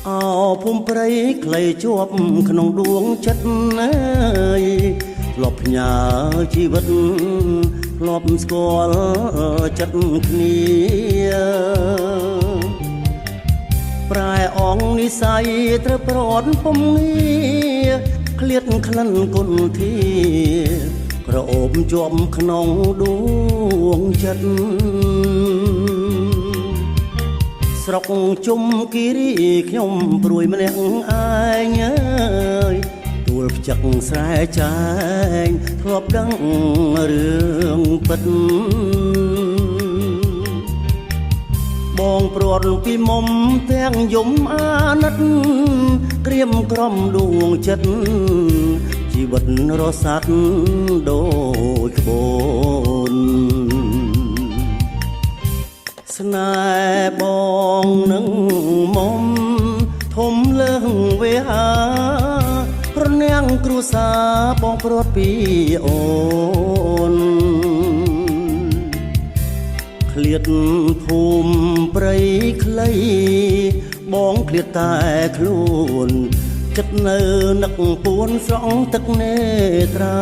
អោភូមិព្រៃខ្លីជាប់ក្នុងដួងចិត្តអើយធ្លាប់ផ្ញើជីវិតធ្លាប់ស្គាល់ចិត្តគ្នាប្រែអងនិស័យត្រូវប្រត់ពំងារឃ្លាតក្លិនគុនធាក្រអូបជាប់ក្នុងដួងចិត្តស្រុកជុំគិរីខ្ញុំព្រួយម្នាក់ឯងអើយទួលផ្ចឹកស្រែចែងធ្លាប់ដឹងរឿងពិតបងព្រាត់ពីមុំទាំងយំអាណិតក្រៀមក្រំដួងចិត្តជីវិតរសាត់ដូចក្បូនស្នេហ៍បងនឹងមុំធំលើងវេហាប្រណាំងគ្រួសារបងព្រាត់ពីអូនឃ្លាតភូមិព្រៃខ្លីបងឃ្លាតតែខ្លួនចិត្តនៅនឹកពួនស្រង់ទឹកនេត្រា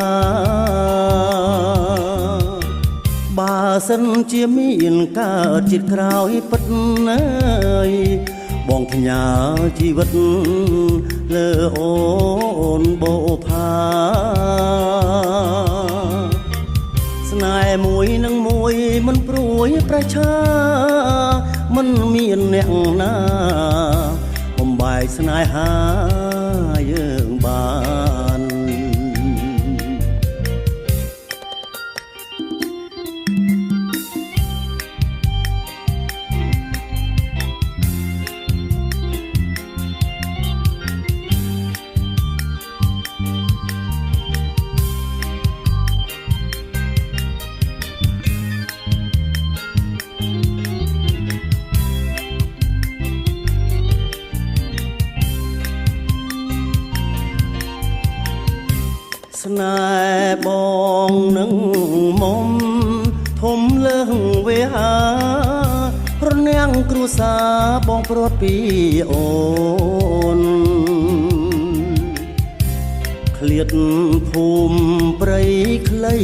បើសិនជាមានកើតជាតិក្រោយពិតអើយបងផ្ញើជីវិតលើអូនបូផាស្នេហ៍មួយនឹងមួយមិនព្រួយប្រឆាមិនមានអ្នកណាបំបែកស្នេហាយើងបានស្នេហ៍បងនឹងមុំធំលើងវេហាប្រណាំងគ្រួសារបងព្រាត់ពីអូនឃ្លាតភូមិព្រៃខ្លី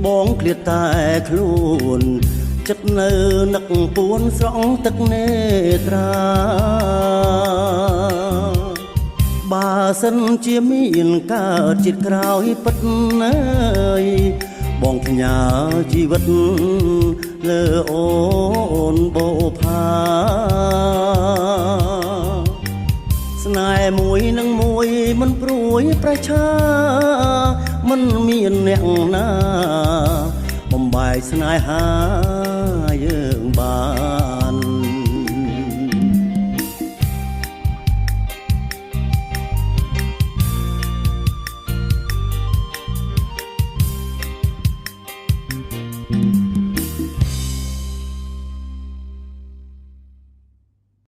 បងឃ្លាតតែខ្លួនចិត្តនៅនឹកពួនស្រង់ទឹកនេត្រាបើសិនជាមានកើតជាតិក្រោយពិតអើយបងផ្ញើជីវិតលើអូនបូផាស្នេហ៍មួយនឹងមួយមិនព្រួយប្រឆាមិនមានអ្នកណាបំបែកស្នេហាយើង